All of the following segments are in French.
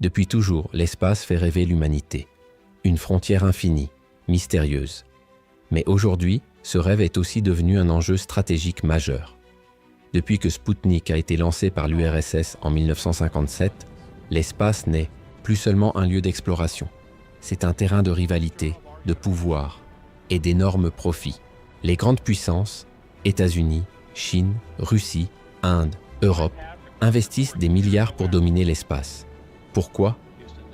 Depuis toujours, l'espace fait rêver l'humanité. Une frontière infinie, mystérieuse. Mais aujourd'hui, ce rêve est aussi devenu un enjeu stratégique majeur. Depuis que Spoutnik a été lancé par l'URSS en 1957, l'espace n'est plus seulement un lieu d'exploration. C'est un terrain de rivalité, de pouvoir et d'énormes profits. Les grandes puissances, États-Unis, Chine, Russie, Inde, Europe, investissent des milliards pour dominer l'espace. Pourquoi ?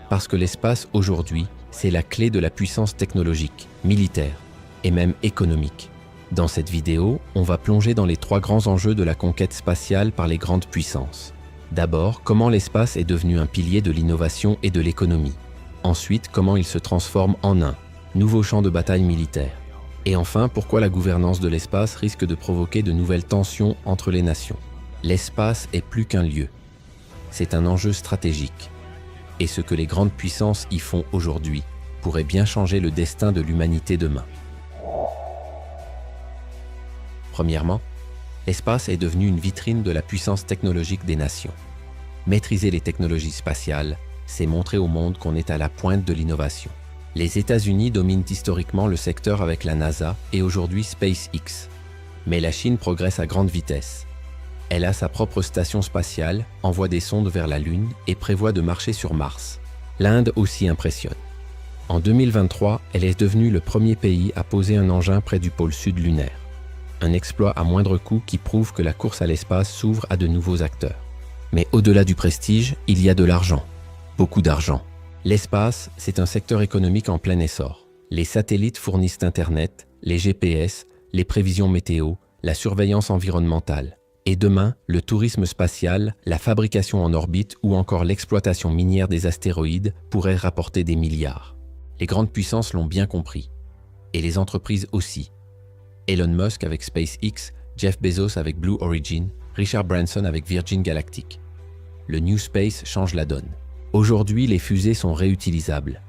Parce que l'espace aujourd'hui, c'est la clé de la puissance technologique, militaire et même économique. Dans cette vidéo, on va plonger dans les 3 grands enjeux de la conquête spatiale par les grandes puissances. D'abord, comment l'espace est devenu un pilier de l'innovation et de l'économie. Ensuite, comment il se transforme en un nouveau champ de bataille militaire. Et enfin, pourquoi la gouvernance de l'espace risque de provoquer de nouvelles tensions entre les nations. L'espace est plus qu'un lieu. C'est un enjeu stratégique. Et ce que les grandes puissances y font aujourd'hui pourrait bien changer le destin de l'humanité demain. Premièrement, l'espace est devenu une vitrine de la puissance technologique des nations. Maîtriser les technologies spatiales, c'est montrer au monde qu'on est à la pointe de l'innovation. Les États-Unis dominent historiquement le secteur avec la NASA et aujourd'hui SpaceX. Mais la Chine progresse à grande vitesse. Elle a sa propre station spatiale, envoie des sondes vers la Lune et prévoit de marcher sur Mars. L'Inde aussi impressionne. En 2023, elle est devenue le premier pays à poser un engin près du pôle sud lunaire. Un exploit à moindre coût qui prouve que la course à l'espace s'ouvre à de nouveaux acteurs. Mais au-delà du prestige, il y a de l'argent. Beaucoup d'argent. L'espace, c'est un secteur économique en plein essor. Les satellites fournissent Internet, les GPS, les prévisions météo, la surveillance environnementale. Et demain, le tourisme spatial, la fabrication en orbite ou encore l'exploitation minière des astéroïdes pourraient rapporter des milliards. Les grandes puissances l'ont bien compris. Et les entreprises aussi. Elon Musk avec SpaceX, Jeff Bezos avec Blue Origin, Richard Branson avec Virgin Galactic. Le New Space change la donne. Aujourd'hui, les fusées sont réutilisables.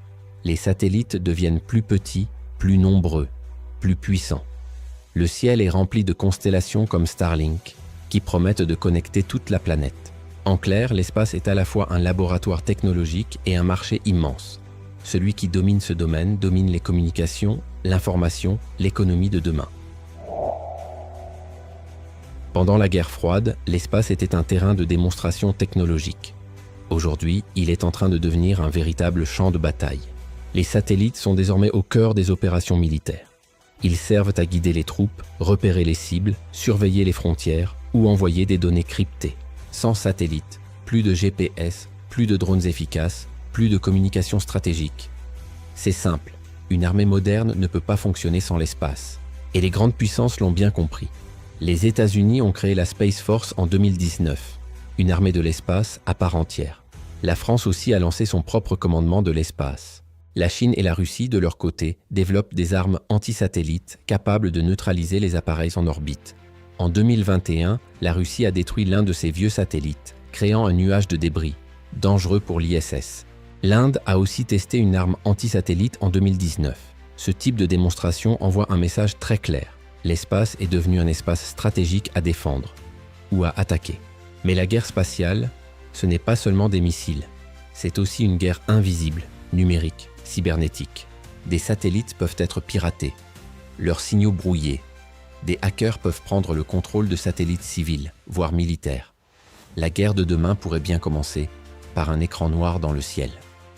Les satellites deviennent plus petits, plus nombreux, plus puissants. Le ciel est rempli de constellations comme Starlink, qui promettent de connecter toute la planète. En clair, l'espace est à la fois un laboratoire technologique et un marché immense. Celui qui domine ce domaine domine les communications, l'information, l'économie de demain. Pendant la guerre froide, l'espace était un terrain de démonstration technologique. Aujourd'hui, il est en train de devenir un véritable champ de bataille. Les satellites sont désormais au cœur des opérations militaires. Ils servent à guider les troupes, repérer les cibles, surveiller les frontières ou envoyer des données cryptées. Sans satellites, plus de GPS, plus de drones efficaces, plus de communication stratégique. C'est simple, une armée moderne ne peut pas fonctionner sans l'espace. Et les grandes puissances l'ont bien compris. Les États-Unis ont créé la Space Force en 2019, une armée de l'espace à part entière. La France aussi a lancé son propre commandement de l'espace. La Chine et la Russie, de leur côté, développent des armes anti-satellites capables de neutraliser les appareils en orbite. En 2021, la Russie a détruit l'un de ses vieux satellites, créant un nuage de débris, dangereux pour l'ISS. L'Inde a aussi testé une arme anti-satellite en 2019. Ce type de démonstration envoie un message très clair. L'espace est devenu un espace stratégique à défendre ou à attaquer. Mais la guerre spatiale, ce n'est pas seulement des missiles. C'est aussi une guerre invisible, numérique, cybernétique. Des satellites peuvent être piratés, leurs signaux brouillés. Des hackers peuvent prendre le contrôle de satellites civils, voire militaires. La guerre de demain pourrait bien commencer par un écran noir dans le ciel.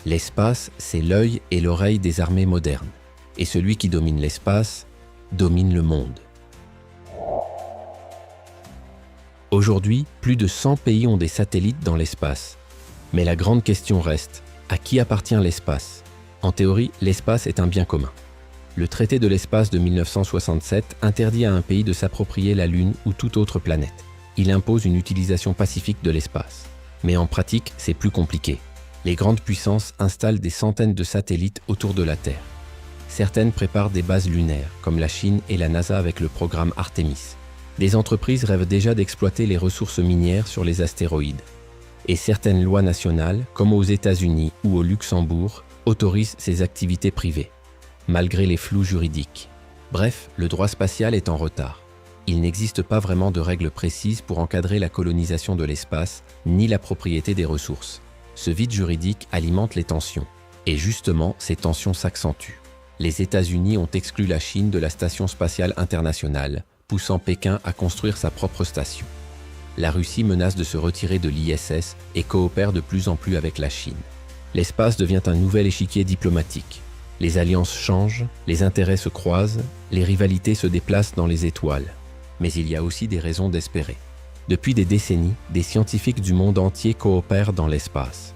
L'espace, c'est l'œil et l'oreille des armées modernes. Et celui qui domine l'espace domine le monde. Aujourd'hui, plus de 100 pays ont des satellites dans l'espace. Mais la grande question reste, à qui appartient l'espace ? En théorie, l'espace est un bien commun. Le traité de l'espace de 1967 interdit à un pays de s'approprier la Lune ou toute autre planète. Il impose une utilisation pacifique de l'espace. Mais en pratique, c'est plus compliqué. Les grandes puissances installent des centaines de satellites autour de la Terre. Certaines préparent des bases lunaires, comme la Chine et la NASA avec le programme Artemis. Des entreprises rêvent déjà d'exploiter les ressources minières sur les astéroïdes. Et certaines lois nationales, comme aux États-Unis ou au Luxembourg, autorisent ces activités privées, malgré les flous juridiques. Bref, le droit spatial est en retard. Il n'existe pas vraiment de règles précises pour encadrer la colonisation de l'espace, ni la propriété des ressources. Ce vide juridique alimente les tensions. Et justement, ces tensions s'accentuent. Les États-Unis ont exclu la Chine de la Station spatiale internationale, poussant Pékin à construire sa propre station. La Russie menace de se retirer de l'ISS et coopère de plus en plus avec la Chine. L'espace devient un nouvel échiquier diplomatique. Les alliances changent, les intérêts se croisent, les rivalités se déplacent dans les étoiles. Mais il y a aussi des raisons d'espérer. Depuis des décennies, des scientifiques du monde entier coopèrent dans l'espace.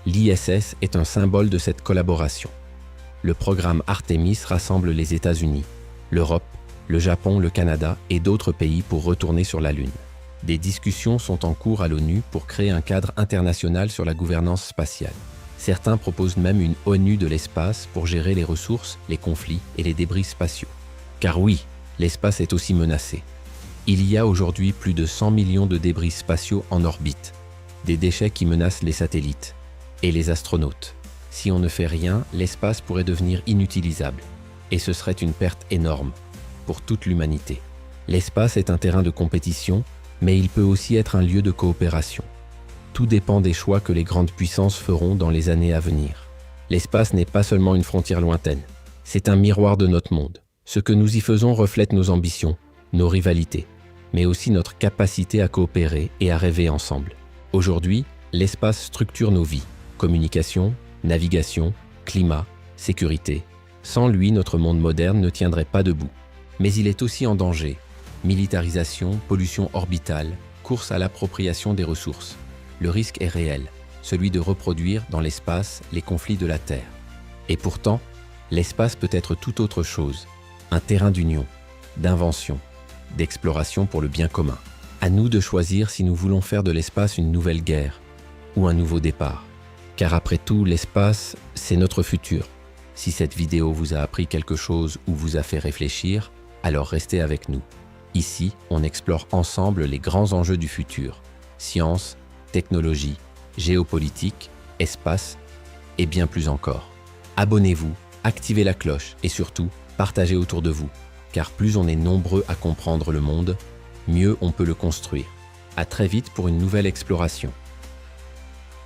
L'ISS est un symbole de cette collaboration. Le programme Artemis rassemble les États-Unis, l'Europe, le Japon, le Canada et d'autres pays pour retourner sur la Lune. Des discussions sont en cours à l'ONU pour créer un cadre international sur la gouvernance spatiale. Certains proposent même une ONU de l'espace pour gérer les ressources, les conflits et les débris spatiaux. Car oui, l'espace est aussi menacé. Il y a aujourd'hui plus de 100 millions de débris spatiaux en orbite, des déchets qui menacent les satellites et les astronautes. Si on ne fait rien, l'espace pourrait devenir inutilisable. Et ce serait une perte énorme pour toute l'humanité. L'espace est un terrain de compétition, mais il peut aussi être un lieu de coopération. Tout dépend des choix que les grandes puissances feront dans les années à venir. L'espace n'est pas seulement une frontière lointaine, c'est un miroir de notre monde. Ce que nous y faisons reflète nos ambitions, nos rivalités, mais aussi notre capacité à coopérer et à rêver ensemble. Aujourd'hui, l'espace structure nos vies. Communication, navigation, climat, sécurité. Sans lui, notre monde moderne ne tiendrait pas debout. Mais il est aussi en danger. Militarisation, pollution orbitale, course à l'appropriation des ressources. Le risque est réel, celui de reproduire dans l'espace les conflits de la Terre. Et pourtant, l'espace peut être tout autre chose, un terrain d'union, d'invention, d'exploration pour le bien commun. À nous de choisir si nous voulons faire de l'espace une nouvelle guerre ou un nouveau départ. Car après tout, l'espace, c'est notre futur. Si cette vidéo vous a appris quelque chose ou vous a fait réfléchir, alors restez avec nous. Ici, on explore ensemble les grands enjeux du futur. Science, technologie, géopolitique, espace et bien plus encore. Abonnez-vous, activez la cloche et surtout, partagez autour de vous. Car plus on est nombreux à comprendre le monde, mieux on peut le construire. À très vite pour une nouvelle exploration.